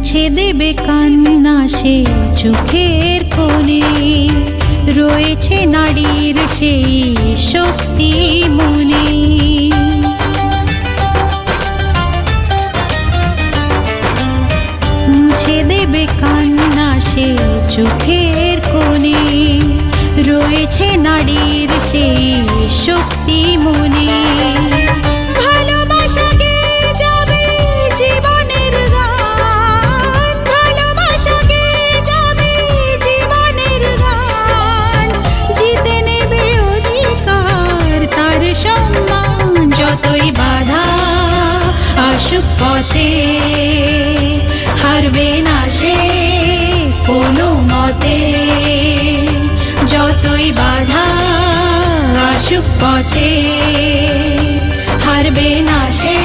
মুছে দেবে কান্না সে চোখের কোণে, রয়েছে নারীর সেই শক্তি মনে। মুছে দেবে কান্না সে চোখের কোণে, রয়েছে নারীর সেই শক্তি মনে। যতই বাধা আসুক পথে, হারবে না সে কোনো মতে। যতই বাধা আসুক পথে, হারবে না সে